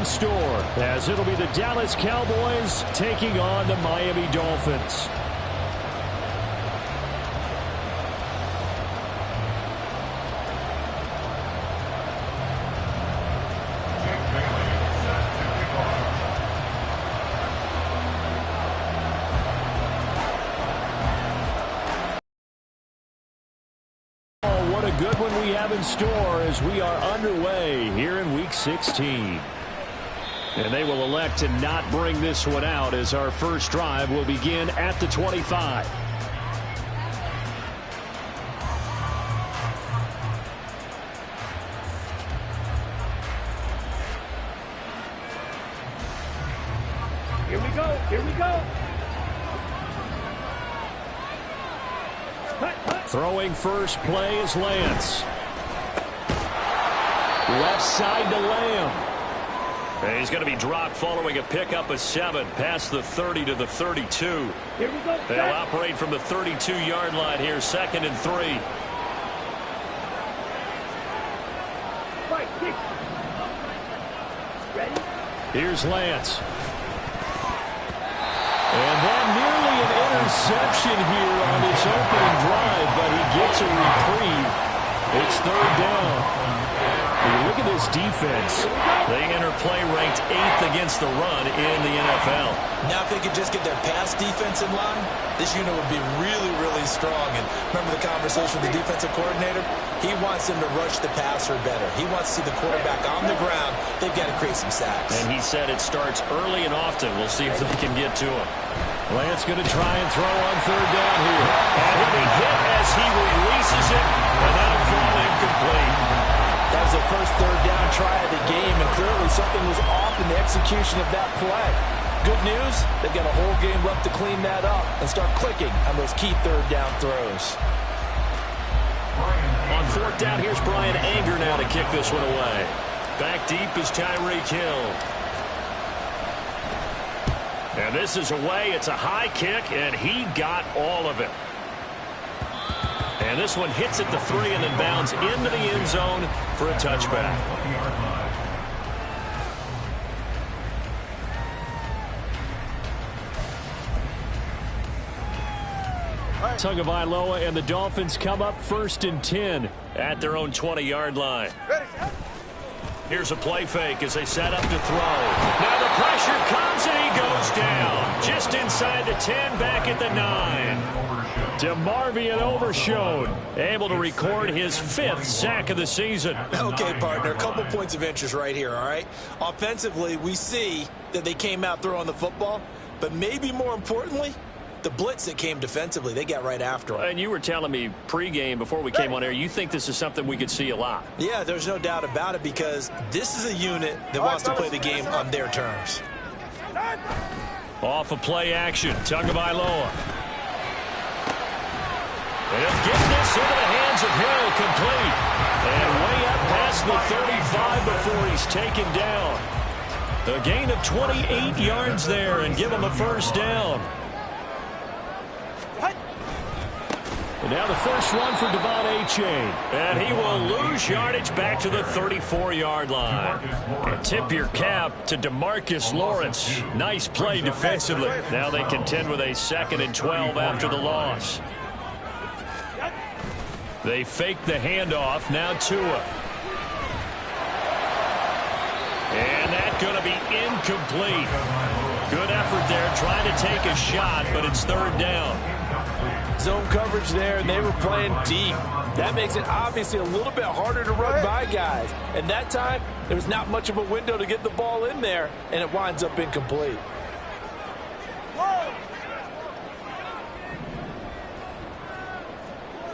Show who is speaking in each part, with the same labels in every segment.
Speaker 1: store, as it'll be the Dallas Cowboys taking on the Miami Dolphins. A good one we have in store as we are underway here in Week 16. And they will elect to not bring this one out as our first drive will begin at the 25.
Speaker 2: Here we go. Here we go.
Speaker 1: Throwing first play is Lance. Left side to Lamb. And he's going to be dropped following a pickup of 7 past the 30 to the 32.
Speaker 2: Here we go.
Speaker 1: They'll operate from the 32-yard line here, 2nd and 3.
Speaker 2: Right, kick. Ready?
Speaker 1: Here's Lance. And then nearly an interception here on his opening drive, but he gets a reprieve. It's 3rd down. And you look at this defense.
Speaker 3: They enter play ranked 8th against the run in the NFL.
Speaker 4: Now if they could just get their pass defense in line, this unit would be really, really strong. And remember the conversation with the defensive coordinator? He wants them to rush the passer better. He wants to see the quarterback on the ground. They've got to create some sacks.
Speaker 3: And he said it starts early and often. We'll see if they can get to him.
Speaker 1: Lance going to try and throw on 3rd down here.
Speaker 3: And he'll be hit as he releases it, and that'll fall incomplete.
Speaker 5: That was the first 3rd down try of the game, and clearly something was off in the execution of that play. Good news, they've got a whole game left to clean that up and start clicking on those key 3rd down throws.
Speaker 3: On 4th down, here's Brian Anger now to kick this one away. Back deep is Tyreek Hill. And this is away. It's a high kick, and he got all of it. And this one hits at the 3 and then bounds into the end zone for a touchback.
Speaker 1: Tagovailoa and the Dolphins come up 1st and 10
Speaker 3: at their own 20-yard line. Here's a play fake as they set up to throw. Now the pressure comes and he goes down. Just inside the 10, back at the 9.
Speaker 1: DeMarvion Overshown able to record his 5th sack of the season.
Speaker 4: Okay, partner, a couple points of interest right here, all right? Offensively, we see that they came out throwing the football, but maybe more importantly, the blitz that came defensively, they got right after him.
Speaker 3: And you were telling me pregame before we came on air, you think this is something we could see a lot.
Speaker 4: Yeah, there's no doubt about it because this is a unit that wants to play the game on their terms.
Speaker 1: Off of play action, Tagovailoa. He'll get this into the hands of Hill, complete. And way up past the 35 before he's taken down. A gain of 28 yards there and give him a 1st down. And now the first run for Devon Achane.
Speaker 3: And he will lose yardage back to the 34-yard line.
Speaker 1: And tip your cap to DeMarcus Lawrence. Nice play defensively.
Speaker 3: Now they contend with a 2nd and 12 after the loss.
Speaker 1: They fake the handoff. Now Tua.
Speaker 3: And that's going to be incomplete. Good effort there trying to take a shot, but it's 3rd down.
Speaker 5: Zone coverage there, and they were playing deep. That makes it obviously a little bit harder to run by guys. And that time, there was not much of a window to get the ball in there, and it winds up incomplete.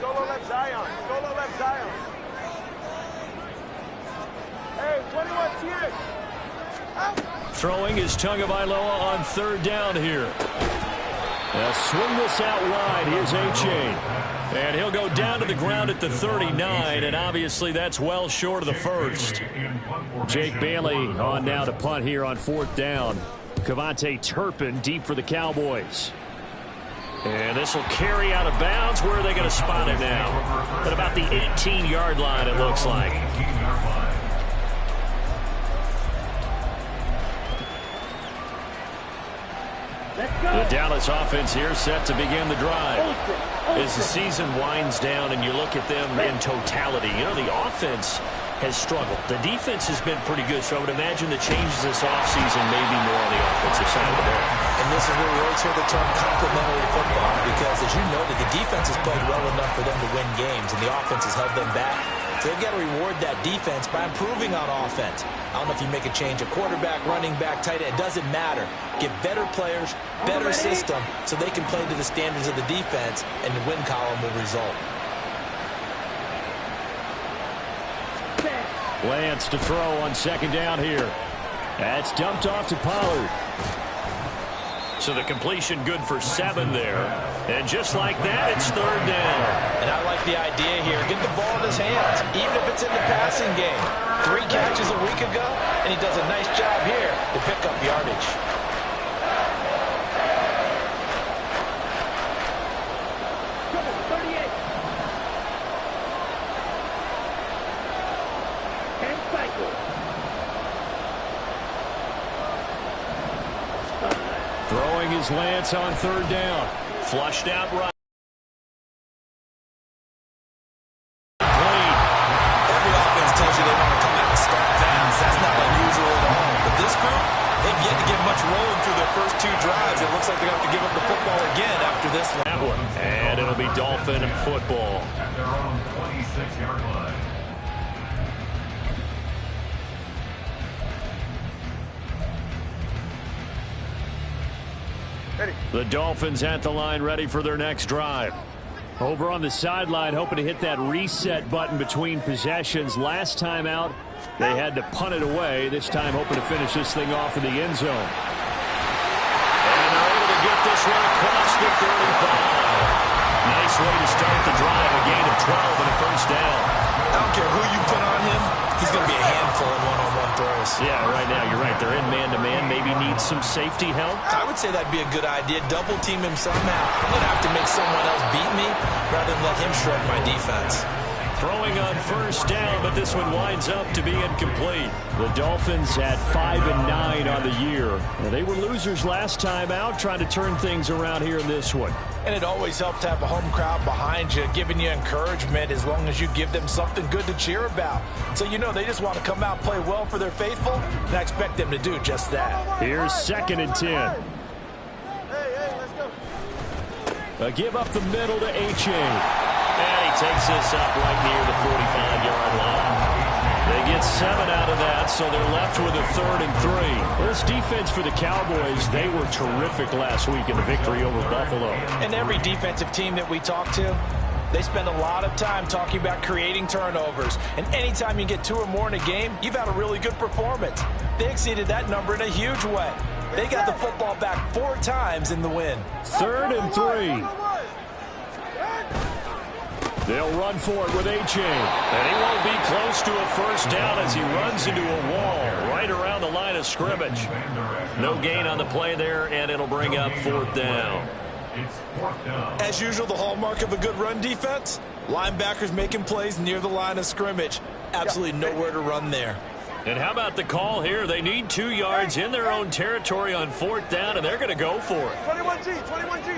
Speaker 2: Solo left Zion. Solo left Zion. Hey, 21's here.
Speaker 1: Throwing is Tagovailoa on 3rd down here. They'll swing this out wide. Here's Achane. And he'll go down to the ground at the 39, and obviously that's well short of the 1st. Jake Bailey on now to punt here on 4th down. Kevontae Turpin deep for the Cowboys.
Speaker 3: And this will carry out of bounds. Where are they going to spot it now? At about the 18-yard line, it looks like.
Speaker 1: The Dallas offense here set to begin the drive. As the season winds down and you look at them in totality, you know, the offense has struggled. The defense has been pretty good, so I would imagine the changes this offseason may be more on the offensive side of the ball.
Speaker 4: And this is where we always hear the term complementary football, because as you noted, the defense has played well enough for them to win games, and the offense has held them back. So they've got to reward that defense by improving on offense. I don't know if you make a change, a quarterback, running back, tight end, it doesn't matter. Get better players, better system, so they can play to the standards of the defense, and the win column will result.
Speaker 1: Lance to throw on second down here. That's dumped off to Pollard. So the completion good for 7 there. And just like that, it's third down.
Speaker 5: And I like the idea here. Get the ball in his hands, even if it's in the passing game. 3 catches a week ago, and he does a nice job here to pick up yardage.
Speaker 1: Throwing is Lance on third down. Flushed out right.
Speaker 4: Every offense tells you they want to come out and start fast. That's not unusual at all. But this group, they've yet to get much rolling through their first 2 drives. It looks like they have to give up the football again after this one.
Speaker 1: That one. And it'll be Dolphin football.
Speaker 6: At their own 26-yard line.
Speaker 1: The Dolphins at the line, ready for their next drive. Over on the sideline, hoping to hit that reset button between possessions. Last time out, they had to punt it away. This time, hoping to finish this thing off in the end zone. And they're able to get this one across the 35. Nice way to start the drive. A gain of 12 and a first down.
Speaker 4: I don't care who you put on him. He's going to be a handful of one-on-one throws.
Speaker 1: Yeah, right now, you're right. They're in man-to-man. Maybe need some safety help.
Speaker 4: I would say that'd be a good idea. Double team him somehow. I'm going to have to make someone else beat me rather than let him shred my defense.
Speaker 1: Throwing on first down, but this one winds up to be incomplete. The Dolphins at 5-9 on the year. Now, they were losers last time out, trying to turn things around here in this one.
Speaker 5: And it always helps to have a home crowd behind you, giving you encouragement as long as you give them something good to cheer about. So you know they just want to come out and play well for their faithful, and I expect them to do just that.
Speaker 1: Here's 2nd and 10.
Speaker 2: Hey, let's go.
Speaker 1: A give up the middle to H.A. And he takes this up right near the 45-yard line. They get 7 out of that, so they're left with a 3rd and 3. This defense for the Cowboys, they were terrific last week in the victory over Buffalo.
Speaker 5: And every defensive team that we talk to, they spend a lot of time talking about creating turnovers. And anytime you get 2 or more in a game, you've had a really good performance. They exceeded that number in a huge way. They got the football back 4 times in the win.
Speaker 1: 3rd and 3. They'll run for it with H.A. And he won't be close to a first down as he runs into a wall right around the line of scrimmage. No gain on the play there, and it'll bring up 4th down.
Speaker 4: As usual, the hallmark of a good run defense, linebackers making plays near the line of scrimmage. Absolutely nowhere to run there.
Speaker 1: And how about the call here? They need 2 yards in their own territory on 4th down, and they're going to go for it.
Speaker 2: 21G.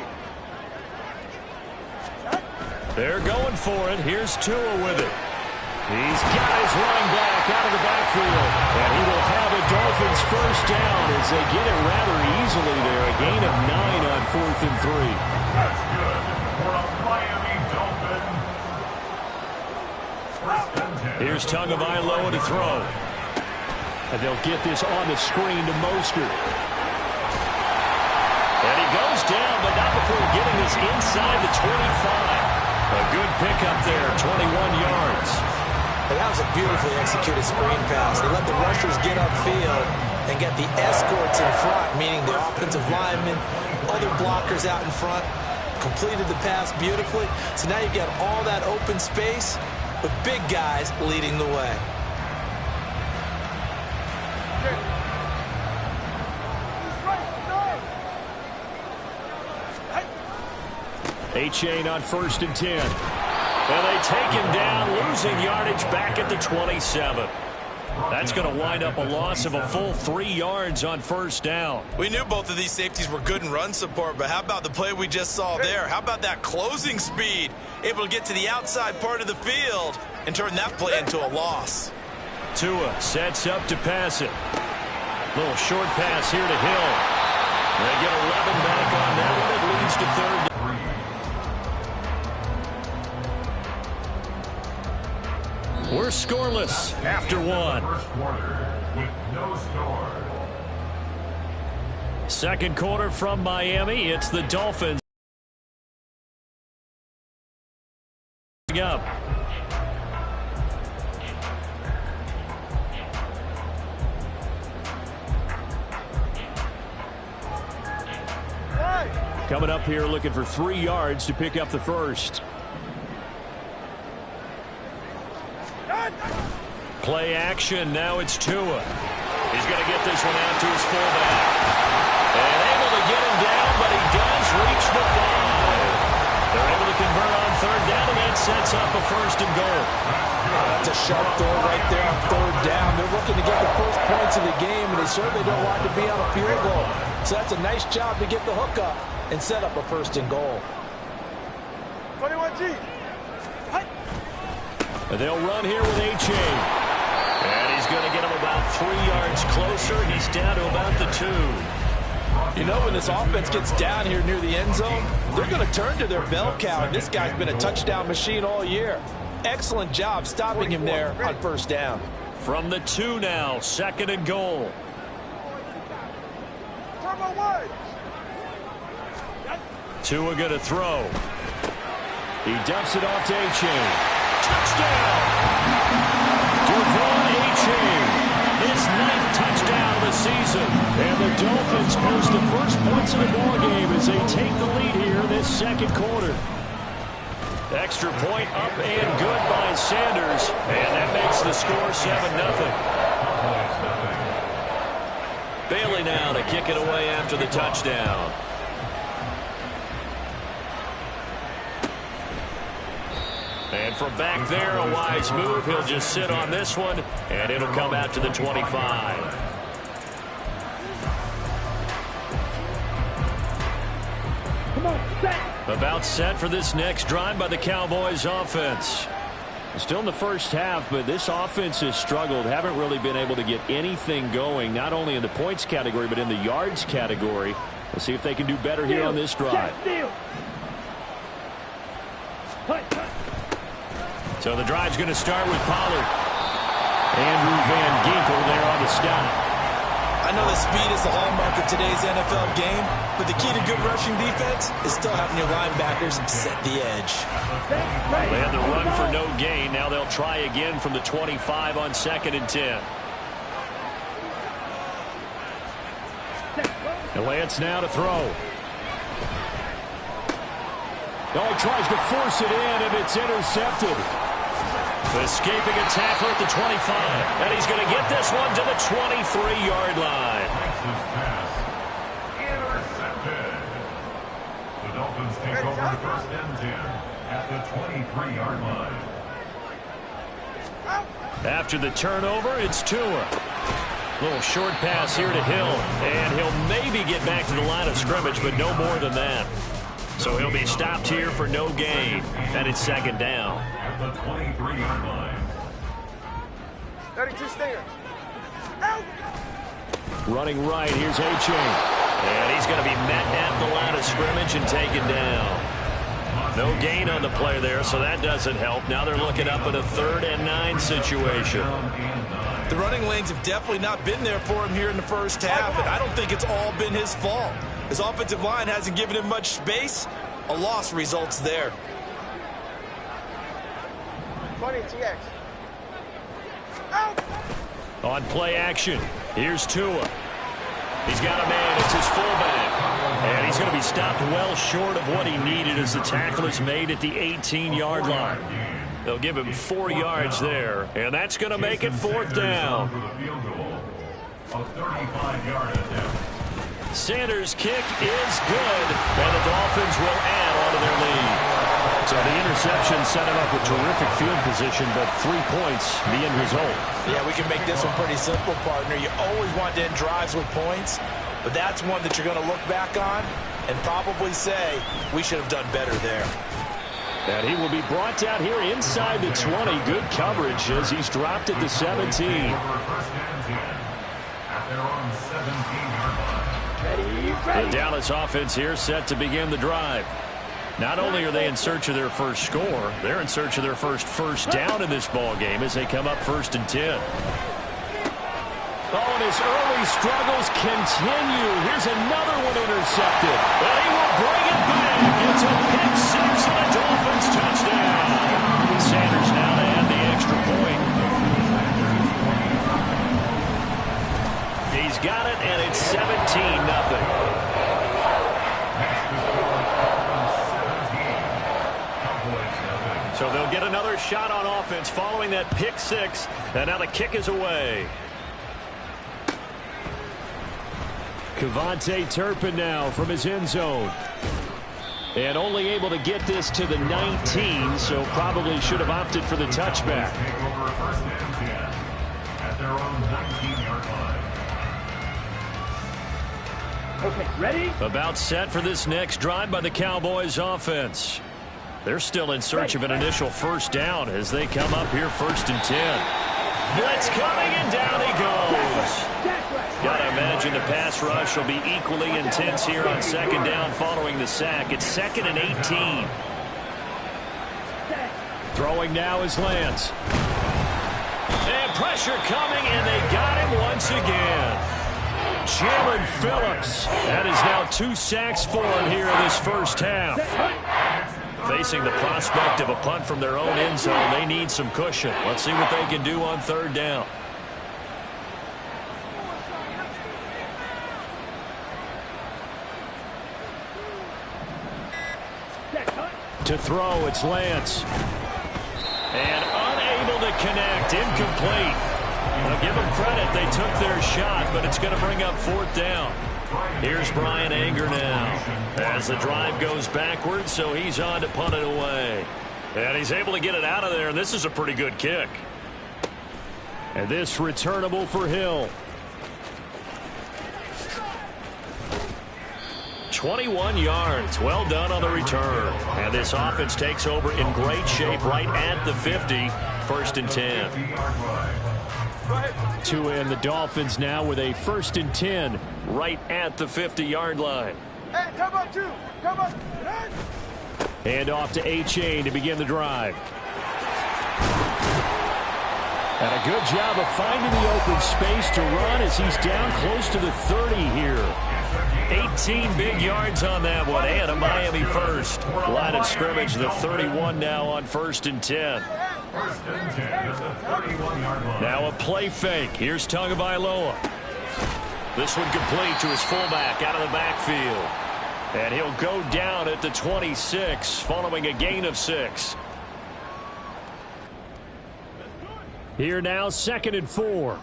Speaker 1: They're going for it. Here's Tua with it. He's got his running back out of the backfield. And he will have a Dolphins first down as they get it rather easily there. A gain of 9 on 4th and 3.
Speaker 6: That's good for a Miami Dolphin. First and 10.
Speaker 1: Here's Tagovailoa to throw. And they'll get this on the screen to Mostert. And he goes down, but not before getting this inside the 25. A good pickup there, 21 yards.
Speaker 4: And that was a beautifully executed screen pass. They let the rushers get upfield and get the escorts in front, meaning the offensive linemen, other blockers out in front, completed the pass beautifully. So now you've got all that open space with big guys leading the way.
Speaker 1: A-Chain on 1st and 10. And they take him down, losing yardage back at the 27. That's going to wind up a loss of a full 3 yards on first down.
Speaker 4: We knew both of these safeties were good in run support, but how about the play we just saw there? How about that closing speed? Able to get to the outside part of the field and turn that play into a loss.
Speaker 1: Tua sets up to pass it. Little short pass here to Hill. They get 11 back on that one. It leads to third. We're scoreless after one.
Speaker 6: First quarter with no score.
Speaker 1: Second quarter from Miami. It's the Dolphins up. Coming up here looking for 3 yards to pick up the first. Play action. Now it's Tua. He's going to get this one out to his fullback. And able to get him down, but he does reach the 5. They're able to convert on third down, and that sets up a first and goal.
Speaker 5: That's a sharp throw right there on third down. They're looking to get the first points of the game, and they certainly don't want to be on a field goal. So that's a nice job to get the hook up and set up a first and goal.
Speaker 2: 21G.
Speaker 1: They'll run here with A-Chain. And he's going to get him about 3 yards closer. He's down to about the 2.
Speaker 5: You know, when this offense gets down here near the end zone, they're going to turn to their bell cow. And this guy's been a touchdown machine all year. Excellent job stopping him there on first down.
Speaker 1: From the 2 now, second and goal.
Speaker 2: Turbo wide.
Speaker 1: Tua going to throw. He dumps it off to A-Chain. Touchdown! Devon A-Chain, his 9th touchdown of the season. And the Dolphins post the first points of the ball game as they take the lead here this second quarter. Extra point up and good by Sanders. And that makes the score 7-0. Bailey now to kick it away after the touchdown. And from back there, a wise move. He'll just sit on this one, and it'll come out to the 25. About set for this next drive by the Cowboys offense. Still in the first half, but this offense has struggled. Haven't really been able to get anything going, not only in the points category, but in the yards category. We'll see if they can do better here on this drive. So the drive's going to start with Pollard. Andrew Van Ginkel there on the stop.
Speaker 4: I know that speed is the hallmark of today's NFL game, but the key to good rushing defense is still having your linebackers set the edge.
Speaker 1: They had the run for no gain. Now they'll try again from the 25 on 2nd and 10. And Lance now to throw. Oh, he tries to force it in, and it's intercepted. Escaping a tackle at the 25. And he's going to get this one to the 23-yard line.
Speaker 6: Intercepted. The Dolphins take over first and 10 at the 23-yard line.
Speaker 1: After the turnover, it's Tua. Little short pass here to Hill. And he'll maybe get back to the line of scrimmage, but no more than that. So he'll be stopped here for no gain. And it's second down.
Speaker 6: At the 23-yard line.
Speaker 2: 32 Stingers. Out.
Speaker 1: Running right, here's A-Chain. And he's going to be met at the line of scrimmage and taken down. No gain on the play there, so that doesn't help. Now they're looking up at a 3rd and 9 situation.
Speaker 4: The running lanes have definitely not been there for him here in the first half, and I don't think it's all been his fault. His offensive line hasn't given him much space. A loss results there.
Speaker 2: 20 TX. Out.
Speaker 1: On play action, here's Tua. He's got a man, it's his fullback. And he's going to be stopped well short of what he needed as the tackle is made at the 18-yard line. They'll give him 4 yards there, and that's going to make it 4th down. Sanders' kick is good, and the Dolphins will add on to their lead. So the interception set him up with terrific field position, but 3 points, the end result.
Speaker 5: Yeah, we can make this one pretty simple, partner. You always want to end drives with points, but that's one that you're going to look back on and probably say, we should have done better there.
Speaker 1: And he will be brought down here inside the 20. Good coverage as he's dropped at the 17.
Speaker 6: First and 10 at their own 17-yard line.
Speaker 1: The Dallas offense here set to begin the drive. Not only are they in search of their first score, they're in search of their first down in this ball game as they come up 1st and 10. Oh, and his early struggles continue. Here's another one intercepted. And he will bring it back. It's a pick six and a Dolphins touchdown. Sanders now to add the extra point. He's got it, and it's 17-0. So they'll get another shot on offense following that pick six, and now the kick is away. Kevontae Turpin now from his end zone. And only able to get this to the 19, so probably should have opted for the touchback.
Speaker 6: Take over 1st and 10 at their own 19-yard line.
Speaker 2: Okay, ready?
Speaker 1: About set for this next drive by the Cowboys offense. They're still in search of an initial first down as they come up here 1st and 10. Blitz coming, and down he goes. Got to imagine the pass rush will be equally intense here on 2nd down following the sack. It's 2nd and 18. Throwing now is Lance. And pressure coming, and they got him once again. Jalen Phillips. That is now 2 sacks for him here in this first half. Facing the prospect of a punt from their own end zone, they need some cushion. Let's see what they can do on 3rd down. To throw, it's Lance. And unable to connect, incomplete. I'll give them credit, they took their shot, but it's going to bring up 4th down. Here's Brian Anger now as the drive goes backwards, so he's on to punt it away. And he's able to get it out of there, and this is a pretty good kick. And this returnable for Hill. 21 yards. Well done on the return. And this offense takes over in great shape right at the 50. 1st and 10. Tua and the Dolphins now with a 1st and 10 right at the 50-yard line.
Speaker 2: Hey, come on, two. Come on.
Speaker 1: Hand off to A-Chain to begin the drive. And a good job of finding the open space to run as he's down close to the 30 here. 18 big yards on that one, and a Miami first. Line of scrimmage, the 31 now on 1st and 10.
Speaker 6: 1st and 10 at the 31-yard line.
Speaker 1: Now a play fake. Here's Tagovailoa. This one complete to his fullback out of the backfield. And he'll go down at the 26 following a gain of 6. Here now, 2nd and 4.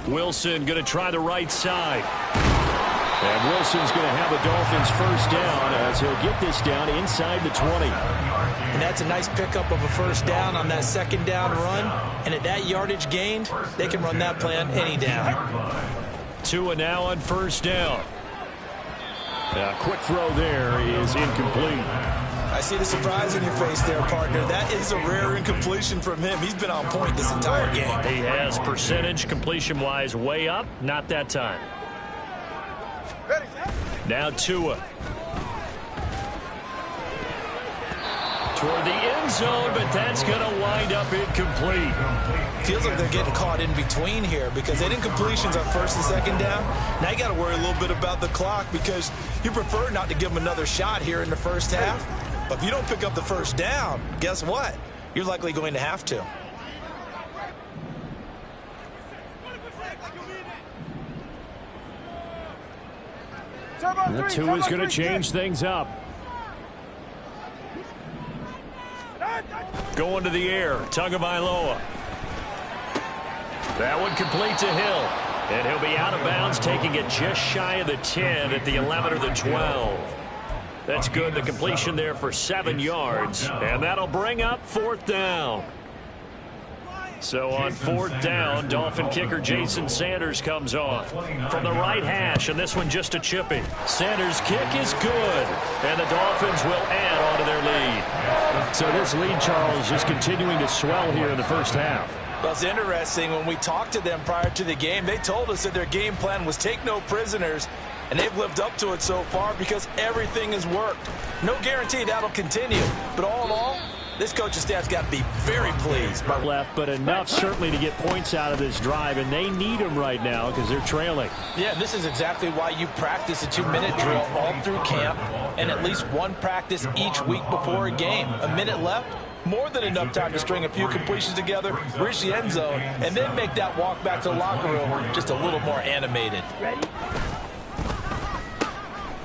Speaker 1: Wilson going to try the right side. And Wilson's going to have a Dolphins first down as he'll get this down inside the 20.
Speaker 5: And that's a nice pickup of a first down on that 2nd down run. And at that yardage gained, they can run that play on any down.
Speaker 1: Tua now on 1st down. A quick throw there is incomplete.
Speaker 5: I see the surprise in your face there, partner. That is a rare incompletion from him. He's been on point this entire game.
Speaker 1: He has percentage completion-wise way up. Not that time. Now Tua. Toward the end zone, but that's going to wind up incomplete.
Speaker 5: Feels like they're getting caught in between here because they didn't completions on 1st and 2nd down. Now you got to worry a little bit about the clock because you prefer not to give them another shot here in the first half. But if you don't pick up the first down, guess what? You're likely going to have to.
Speaker 1: The Tua is going to change things up. Going to the air, Tagovailoa. That one complete to Hill.
Speaker 3: And he'll be out of bounds, taking it just shy of the 10 at the 11 or the 12. That's good. The completion there for 7 yards. And that'll bring up 4th down. So on 4th down, Dolphin kicker Jason Sanders comes on from the right hash, and this one just a chippy. Sanders' kick is good, and the Dolphins will add on to their lead.
Speaker 1: So this lead, Charles, is continuing to swell here in the first half.
Speaker 5: Well, it's interesting. When we talked to them prior to the game, they told us that their game plan was take no prisoners, and they've lived up to it so far because everything has worked. No guarantee that'll continue, but all in all, this coaching staff's got to be very pleased.
Speaker 1: Left, but enough certainly to get points out of this drive, and they need them right now because they're trailing.
Speaker 5: Yeah, this is exactly why you practice a 2-minute drill all through camp and at least one practice each week before a game. A minute left, more than enough time to string a few completions together, reach the end zone, and then make that walk back to the locker room just a little more animated.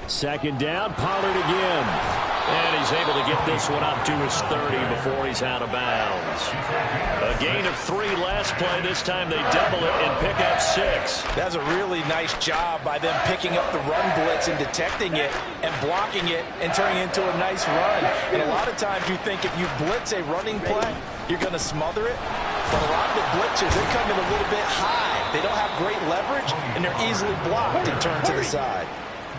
Speaker 1: Second down, Pollard again.
Speaker 3: And he's able to get this one up to his 30 before he's out of bounds. A gain of 3 last play. This time they double it and pick up 6.
Speaker 5: That's a really nice job by them picking up the run blitz and detecting it and blocking it and turning it into a nice run. And a lot of times you think if you blitz a running play, you're going to smother it. But a lot of the blitzers, they come in a little bit high. They don't have great leverage, and they're easily blocked and turned to the side.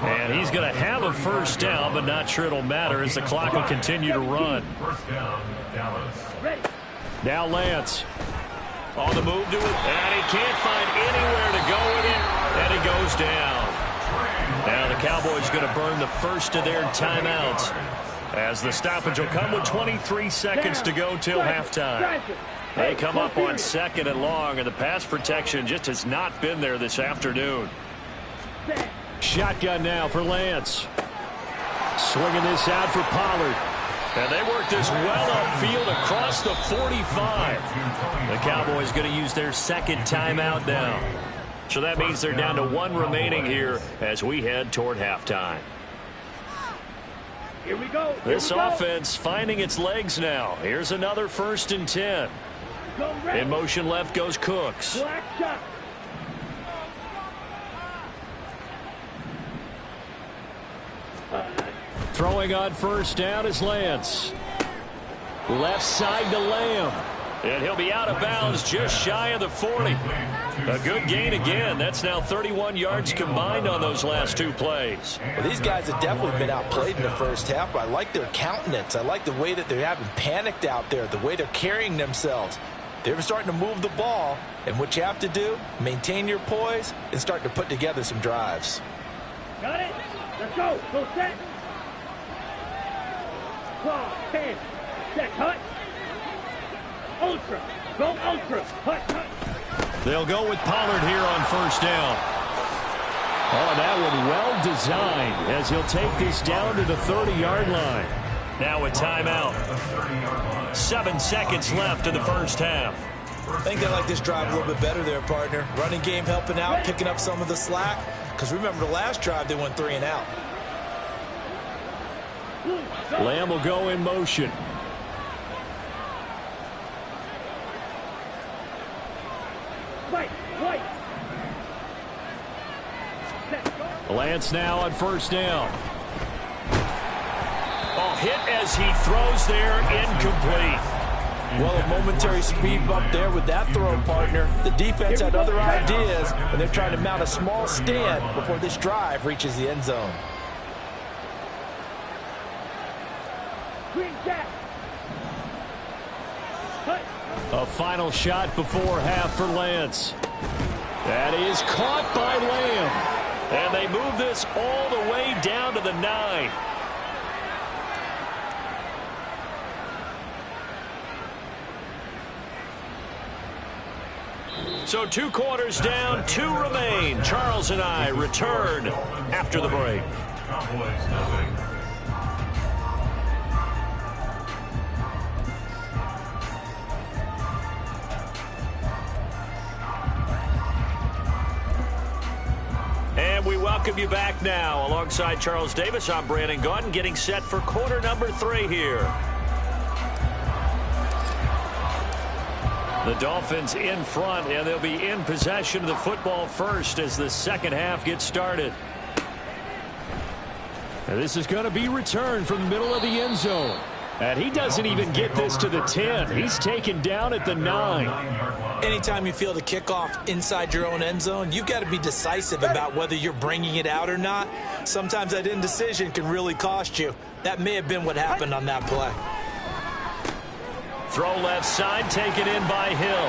Speaker 1: And he's going to have a first down, but not sure it'll matter as the clock will continue to run.
Speaker 6: First down, Dallas.
Speaker 1: Now Lance.
Speaker 3: On the move to it, and he can't find anywhere to go with it, and he goes down. Now the Cowboys going to burn the first of their timeouts as the stoppage will come with 23 seconds to go till halftime. They come up on 2nd and long, and the pass protection just has not been there this afternoon.
Speaker 1: Shotgun now for Lance. Swinging this out for Pollard.
Speaker 3: And they work this well upfield across the 45. The Cowboys going to use their second timeout now. So that means they're down to 1 remaining here as we head toward halftime.
Speaker 2: Here we go.
Speaker 3: This offense finding its legs now. Here's another 1st and 10. In motion left goes Cooks.
Speaker 2: Black shot.
Speaker 1: Throwing on first down is Lance. Left side to Lamb.
Speaker 3: And he'll be out of bounds just shy of the 40. A good gain again. That's now 31 yards combined on those last 2 plays.
Speaker 5: Well, these guys have definitely been outplayed in the first half, but I like their countenance. I like the way that they haven't panicked out there, the way they're carrying themselves. They're starting to move the ball, and what you have to do, maintain your poise and start to put together some drives.
Speaker 2: Got it. Let's go. Go set. Claw, 10. Set, hut. Ultra. Go ultra. Hut, hut.
Speaker 1: They'll go with Pollard here on first down. Oh, that one well designed as he'll take this down to the 30-yard line.
Speaker 3: Now a timeout. 7 seconds left in the first half.
Speaker 5: I think they like this drive a little bit better there, partner. Running game helping out, picking up some of the slack. Because remember the last drive, they went 3 and out.
Speaker 1: Lamb will go in motion. Lance now on first down.
Speaker 3: Oh, hit as he throws there, incomplete.
Speaker 5: Well, a momentary speed bump there with that throw, partner. The defense had other ideas, and they're trying to mount a small stand before this drive reaches the end zone.
Speaker 1: A final shot before half for Lance. That is caught by Lamb.
Speaker 3: And they move this all the way down to the 9. So 2 quarters down, 2 remain. Charles and I return after the break.
Speaker 6: Cowboys nothing.
Speaker 3: And we welcome you back now. Alongside Charles Davis, I'm Brandon Gaudin, getting set for quarter number 3 here.
Speaker 1: The Dolphins in front, and they'll be in possession of the football first as the second half gets started. And this is going to be returned from the middle of the end zone. And he doesn't even get this to the 10. He's taken down at the 9.
Speaker 4: Anytime you feel the kickoff inside your own end zone, you've got to be decisive about whether you're bringing it out or not. Sometimes that indecision can really cost you. That may have been what happened on that play.
Speaker 1: Throw left side, taken in by Hill.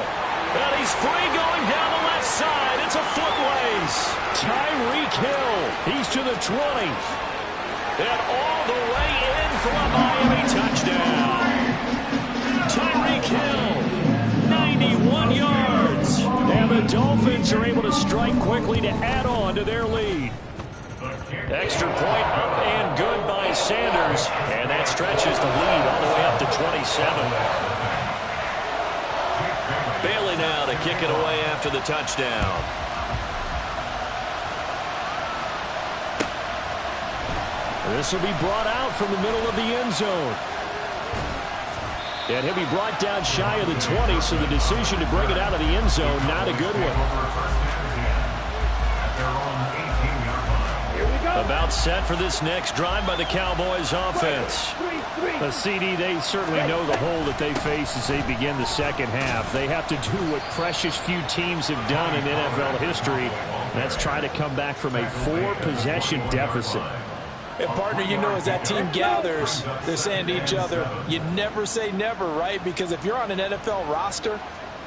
Speaker 1: And he's free going down the left side. It's a foot race. Tyreek Hill. He's to the 20. And all the way in for a Miami touchdown. Tyreek Hill, 91 yards. And the Dolphins are able to strike quickly to add on to their lead. Extra point up and good by Sanders. And that stretches the lead all the way up to 27. Bailey now to kick it away after the touchdown. This will be brought out from the middle of the end zone. And he'll be brought down shy of the 20, so the decision to bring it out of the end zone, not a good one. About set for this next drive by the Cowboys offense.
Speaker 2: The
Speaker 1: CD, they certainly know the hole that they face as they begin the second half. They have to do what precious few teams have done in NFL history. That's try to come back from a 4-possession deficit.
Speaker 5: And, partner, you know, as that team gathers, they're saying to each other, you never say never, right? Because if you're on an NFL roster,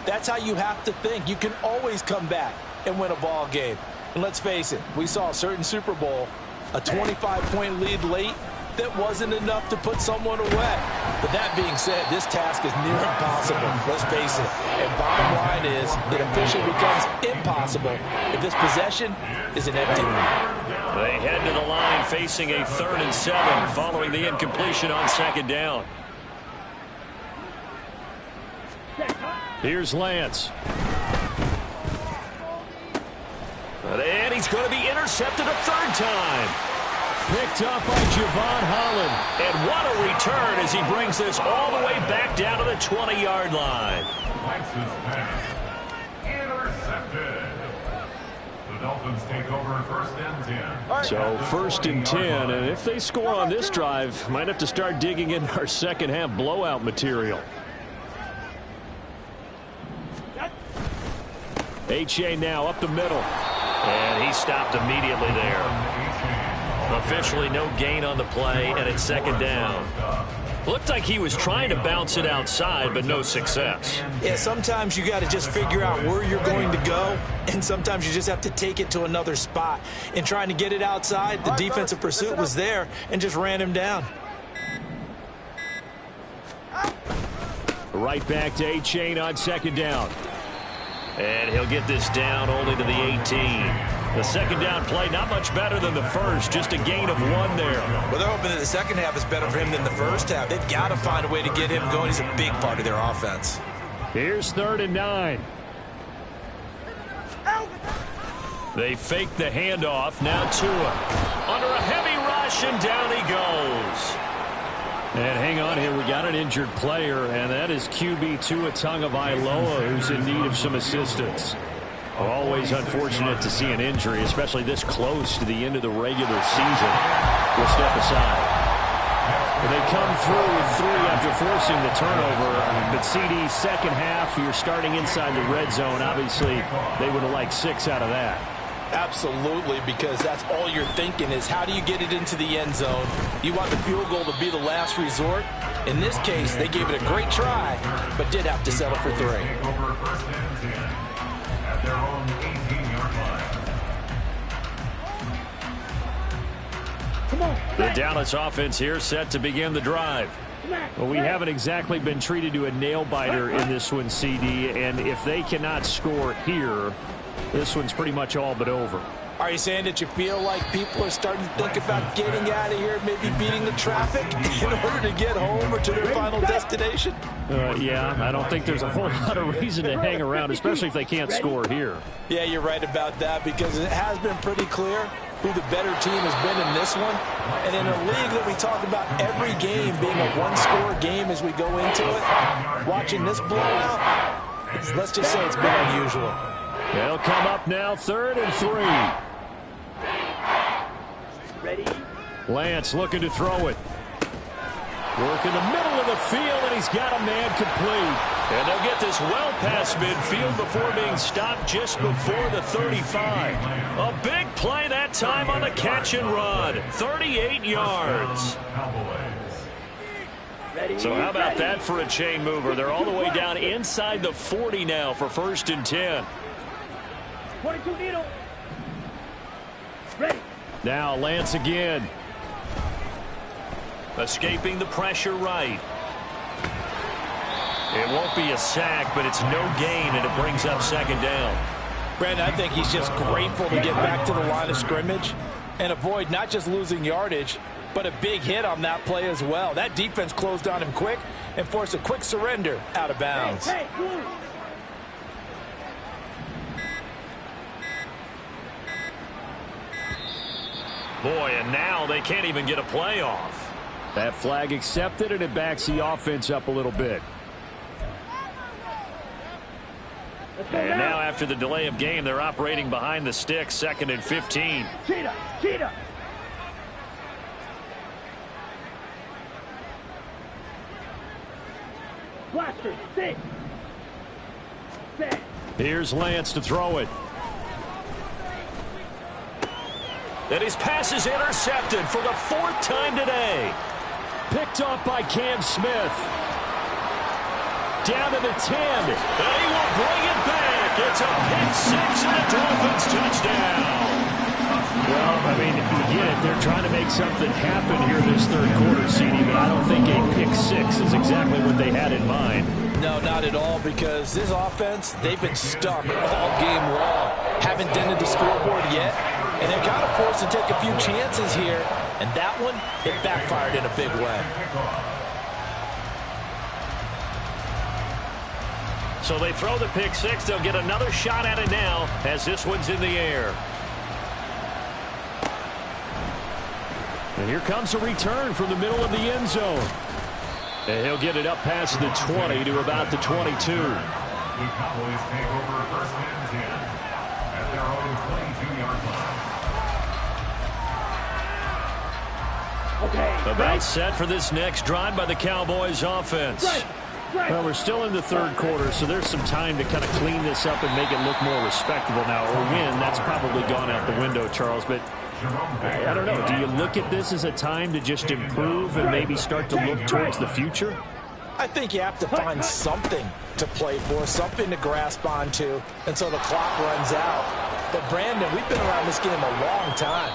Speaker 5: that's how you have to think. You can always come back and win a ball game. And let's face it, we saw a certain Super Bowl, a 25-point lead late, that wasn't enough to put someone away. But that being said, this task is near impossible. Let's face it. And bottom line is, it officially becomes impossible if this possession is an empty one.
Speaker 1: They head to the line facing a 3rd and 7 following the incompletion on second down. Here's Lance. And he's going to be intercepted a 3rd time. Picked up by Javon Holland. And what a return as he brings this all the way back down to the 20-yard line.
Speaker 6: Intercepted. The Dolphins take over 1st and 10.
Speaker 1: So 1st and 10, and if they score on this drive, might have to start digging in our second half blowout material. H.A. now up the middle. And he stopped immediately there. Officially no gain on the play, and it's 2nd down. Looked like he was trying to bounce it outside, but no success.
Speaker 4: Yeah, sometimes you got to just figure out where you're going to go, and sometimes you just have to take it to another spot. In trying to get it outside, the defensive pursuit was there and just ran him down.
Speaker 1: Right back to A-Chain on 2nd down. And he'll get this down only to the 18. The 2nd down play, not much better than the first, just a gain of 1 there.
Speaker 4: Well, they're hoping that the second half is better for him than the first half. They've got to find a way to get him going. He's a big part of their offense.
Speaker 1: Here's 3rd and 9. They fake the handoff. Now Tua under a heavy rush, and down he goes. And hang on here, we got an injured player, and that is QB Tua Tagovailoa, who's in need of some assistance. Always unfortunate to see an injury, especially this close to the end of the regular season. We'll step aside. And they come through with 3 after forcing the turnover. But CD, second half, you're starting inside the red zone. Obviously, they would have liked 6 out of that.
Speaker 5: Absolutely, because that's all you're thinking is how do you get it into the end zone? You want the field goal to be the last resort. In this case, they gave it a great try, but did have to settle for 3.
Speaker 6: Over 1st and 10 at their own 18-yard line.
Speaker 2: Come on.
Speaker 1: The Dallas offense here set to begin the drive. Well, we haven't exactly been treated to a nail-biter in this one, CD, and if they cannot score here, this one's pretty much all but over.
Speaker 5: Are you saying that you feel like people are starting to think about getting out of here, maybe beating the traffic in order to get home or to their final destination?
Speaker 1: Yeah, I don't think there's a whole lot of reason to hang around, especially if they can't score here.
Speaker 5: Yeah, you're right about that, because it has been pretty clear who the better team has been in this one. And in a league that we talk about every game being a one-score game as we go into it, watching this blowout, defense. Let's just say it's been unusual.
Speaker 1: They'll come up now 3rd and 3.
Speaker 2: Ready?
Speaker 1: Lance looking to throw it. Work in the middle of the field, and he's got a man complete. And they'll get this well past midfield before being stopped just before the 35. A big play that time on the catch and run. 38 yards.
Speaker 2: Ready?
Speaker 1: So how about that for a chain mover? They're all the way down inside the 40 now for 1st and 10.
Speaker 2: 22 needle. Ready?
Speaker 1: Now Lance again. Escaping the pressure right. It won't be a sack, but it's no gain, and it brings up 2nd down.
Speaker 5: Brandon, I think he's just grateful to get back to the line of scrimmage and avoid not just losing yardage, but a big hit on that play as well. That defense closed on him quick and forced a quick surrender out of bounds.
Speaker 2: Hey, move.
Speaker 1: Boy, and now they can't even get a play off. That flag accepted, and it backs the offense up a little bit. And now after the delay of game, they're operating behind the sticks, 2nd and 15.
Speaker 2: Cheetah, cheetah. Blaster, sit. Set.
Speaker 1: Here's Lance to throw it. And his pass is intercepted for the 4th time today. Picked off by Cam Smith. Down to the 10. And he will bring it back. It's a pick-6 and a Dolphins touchdown. Well, I mean, you get it. They're trying to make something happen here this 3rd quarter, CD, but I don't think a pick-6 is exactly what they had in mind.
Speaker 5: No, not at all, because this offense, they've been stuck all game long. Haven't dented the scoreboard yet, and they're kind of forced to take a few chances here, and that one, it backfired in a big way.
Speaker 1: So they throw the pick-6. They'll get another shot at it now as this one's in the air. And here comes a return from the middle of the end zone. And he'll get it up past the 20 to about the 22.
Speaker 6: The Cowboys take over 1st and 10 at their own 22-yard line.
Speaker 2: Okay.
Speaker 1: About set for this next drive by the Cowboys offense. Well, we're still in the 3rd quarter, so there's some time to kind of clean this up and make it look more respectable now. Or win, that's probably gone out the window, Charles. But I don't know. Do you look at this as a time to just improve and maybe start to look towards the future?
Speaker 5: I think you have to find something to play for, something to grasp onto until the clock runs out. But, Brandon, we've been around this game a long time.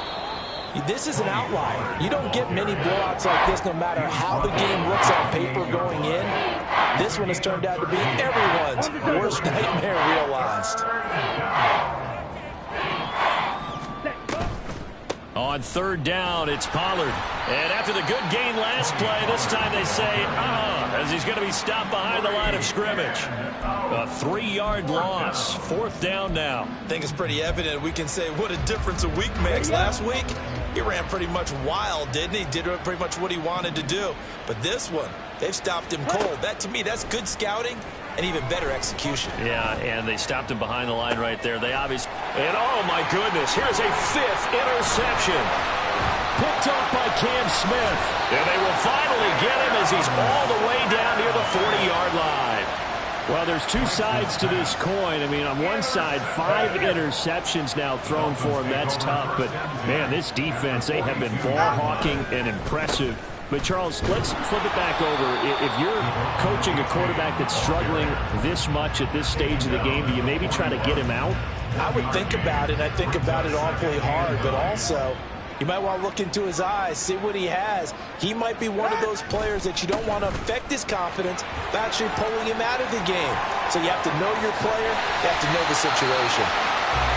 Speaker 5: This is an outlier. You don't get many blowouts like this no matter how the game looks on paper going in. This one has turned out to be everyone's worst nightmare realized.
Speaker 1: On 3rd down, it's Pollard. And after the good gain last play, this time they say, as he's going to be stopped behind the line of scrimmage. A 3-yard loss. 4th down now.
Speaker 4: I think it's pretty evident. We can say what a difference a week makes. Last week, he ran pretty much wild, didn't he? Did pretty much what he wanted to do. But this one, they've stopped him cold. That, to me, that's good scouting and even better execution.
Speaker 1: Yeah, and they stopped him behind the line right there. They obviously... And, oh, my goodness, here's a 5th interception. Picked off by Cam Smith. And they will finally get him as he's all the way down near the 40-yard line. Well, there's two sides to this coin. I mean, on one side, 5 interceptions now thrown for him. That's tough. But, man, this defense, they have been ball hawking and impressive. But, Charles, let's flip it back over. If you're coaching a quarterback that's struggling this much at this stage of the game, do you maybe try to get him out?
Speaker 5: I would think about it. I think about it awfully hard. But also, you might want to look into his eyes, see what he has. He might be one of those players that you don't want to affect his confidence by actually pulling him out of the game. So you have to know your player. You have to know the situation.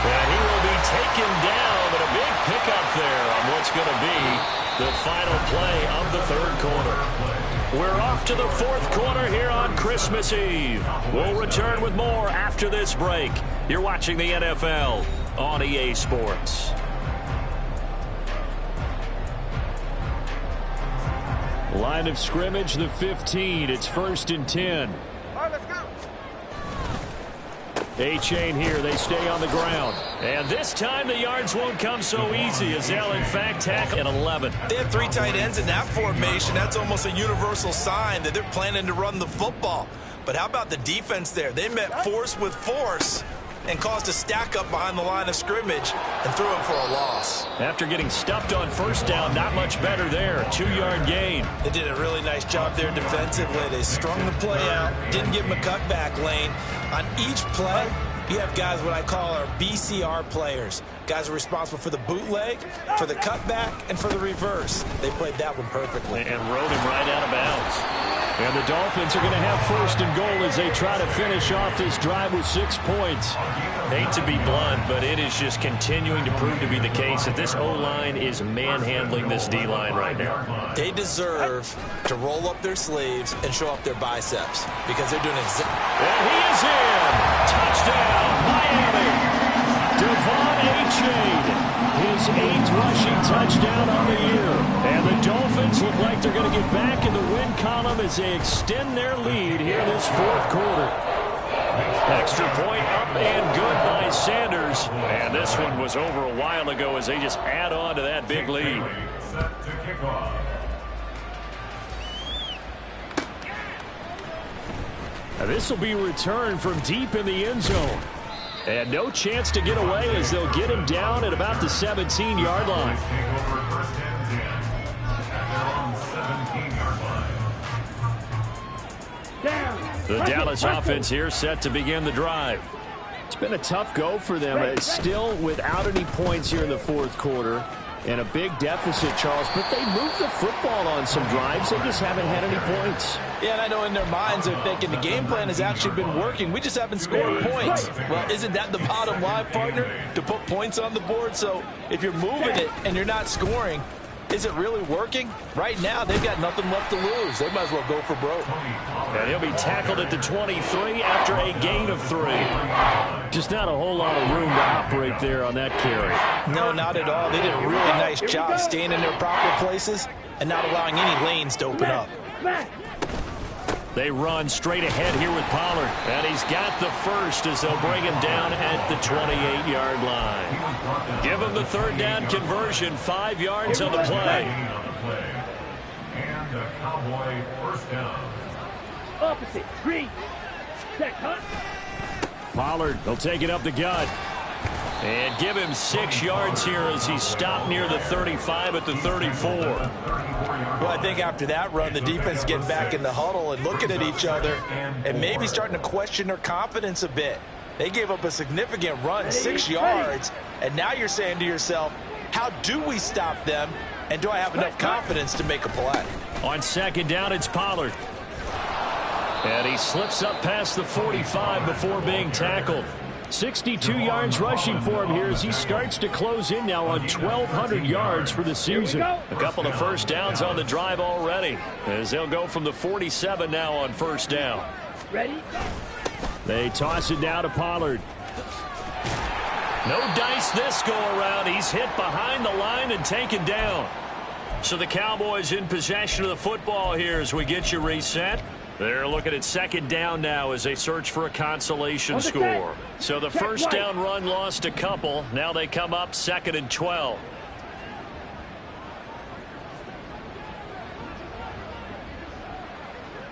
Speaker 1: And he will be taken down, but a big pickup there on what's going to be the final play of the 3rd quarter. We're off to the 4th quarter here on Christmas Eve. We'll return with more after this break. You're watching the NFL on EA Sports. Line of scrimmage, the 15. It's 1st and 10.
Speaker 2: All right, let's go.
Speaker 1: A-chain here. They stay on the ground. And this time the yards won't come so easy as they'll, in fact, tackle at 11.
Speaker 4: They have 3 tight ends in that formation. That's almost a universal sign that they're planning to run the football. But how about the defense there? They met force with force and caused a stack up behind the line of scrimmage and threw him for a loss.
Speaker 1: After getting stuffed on first down, not much better there. 2-yard gain.
Speaker 4: They did a really nice job there defensively. They strung the play out, didn't give him a cutback lane. On each play, you have guys what I call our BCR players. Guys are responsible for the bootleg, for the cutback, and for the reverse. They played that one perfectly.
Speaker 1: And rode him right out of bounds. And the Dolphins are going to have first and goal as they try to finish off this drive with 6 points.
Speaker 3: Hate to be blunt, but it is just continuing to prove to be the case that this O-line is manhandling this D-line right now.
Speaker 4: They deserve to roll up their sleeves and show up their biceps because they're doing exactly.
Speaker 1: And he is in. Touchdown, Miami. Devon A-Chain. His 8th rushing touchdown on the year. And the Dolphins look like they're going to get back in the win column as they extend their lead here in this 4th quarter.
Speaker 3: Extra point up and good by Sanders. And this one was over a while ago as they just add on to that big lead.
Speaker 6: Set to kick off.
Speaker 1: Now this will be returned from deep in the end zone. And no chance to get away as they'll get him down at about the 17-yard line.
Speaker 6: Take over first and 10 at their own 17-yard line.
Speaker 2: Down.
Speaker 1: The Dallas offense here set to begin the drive. It's been a tough go for them. It's still without any points here in the 4th quarter. And a big deficit, Charles. But they moved the football on some drives. They just haven't had any points.
Speaker 5: Yeah, and I know in their minds they're thinking the game plan has actually been working. We just haven't scored points. Well, isn't that the bottom line, partner? To put points on the board? So if you're moving it and you're not scoring, is it really working? Right now, they've got nothing left to lose. They might as well go for broke.
Speaker 1: And he'll be tackled at the 23 after a gain of 3. Just not a whole lot of room to operate there on that carry.
Speaker 5: No, not at all. They did a really nice job staying in their proper places and not allowing any lanes to open up.
Speaker 1: They run straight ahead here with Pollard. And he's got the first as they'll bring him down at the 28-yard line. Give him the 3rd down conversion, 5 yards on the play.
Speaker 6: And a Cowboy first down.
Speaker 2: Opposite. Green. Set. Cut.
Speaker 1: Pollard, they'll take it up the gut. And give him 6 yards here as he's stopped near the 35 at the 34.
Speaker 5: Well, I think after that run, the defense getting back in the huddle and looking at each other and maybe starting to question their confidence a bit. They gave up a significant run, 6 yards, and now you're saying to yourself, how do we stop them, and do I have enough confidence to make a play?
Speaker 1: On 2nd down, it's Pollard. And he slips up past the 45 before being tackled. 62 yards rushing for him here as he starts to close in now on 1,200 yards for the season.
Speaker 3: A couple of first downs on the drive already as they'll go from the 47 now on first down.
Speaker 2: Ready?
Speaker 1: They toss it now to Pollard.
Speaker 3: No dice this go around. He's hit behind the line and taken down. So the Cowboys in possession of the football here as we get you reset. They're looking at 2nd down now as they search for a consolation score. So the first down run lost a couple. Now they come up 2nd and 12.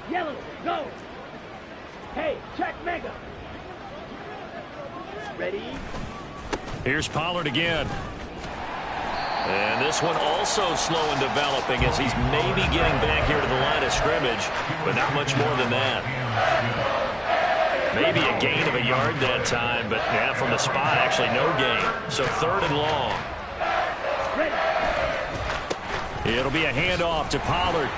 Speaker 2: Yellow. Go. Hey, check mega. Ready?
Speaker 3: Here's Pollard again. And this one also slow in developing as he's maybe getting back here to the line of scrimmage, but not much more than that. Maybe a gain of a yard that time, but yeah, from the spot, actually no gain. So 3rd and long.
Speaker 1: It'll be a handoff to Pollard.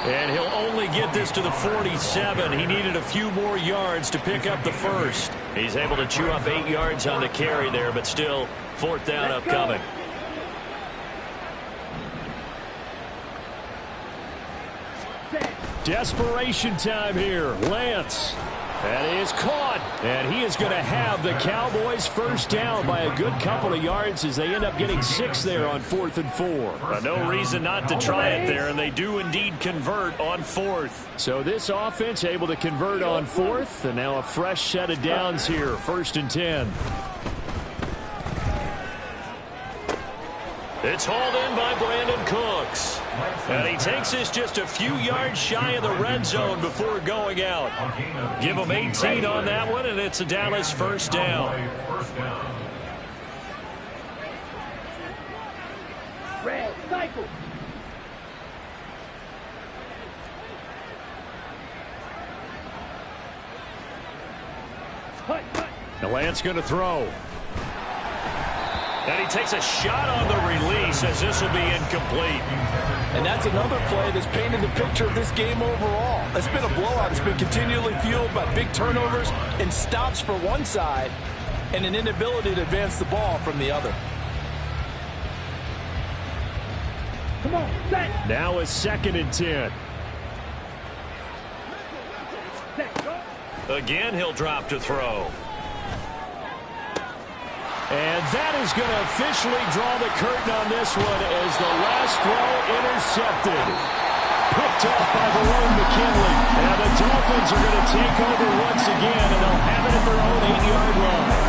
Speaker 1: And he'll only get this to the 47. He needed a few more yards to pick up the first.
Speaker 3: He's able to chew up 8 yards on the carry there, but still 4th down upcoming.
Speaker 1: Desperation time here. Lance. That is caught. And he is going to have the Cowboys first down by a good couple of yards as they end up getting 6 there on 4th and 4.
Speaker 3: No reason not to try it there, and they do indeed convert on 4th.
Speaker 1: So this offense able to convert on 4th, and now a fresh set of downs here, 1st and 10.
Speaker 3: It's hauled in by Brandon Cooks. And he takes this just a few yards shy of the red zone before going out. Give him 18 on that one, and it's a Dallas first down.
Speaker 2: Red cycle.
Speaker 1: The Lance going to throw.
Speaker 3: And he takes a shot on the release as this will be incomplete.
Speaker 5: And that's another play that's painted the picture of this game overall. It's been a blowout. It's been continually fueled by big turnovers and stops for one side and an inability to advance the ball from the other.
Speaker 2: Come on, set.
Speaker 1: Now a 2nd and 10.
Speaker 2: Set, go.
Speaker 3: Again, he'll drop to throw.
Speaker 1: And that is going to officially draw the curtain on this one as the last throw intercepted. Picked up by Verone McKinley. And the Dolphins are going to take over once again, and they'll have it at their own 8-yard line.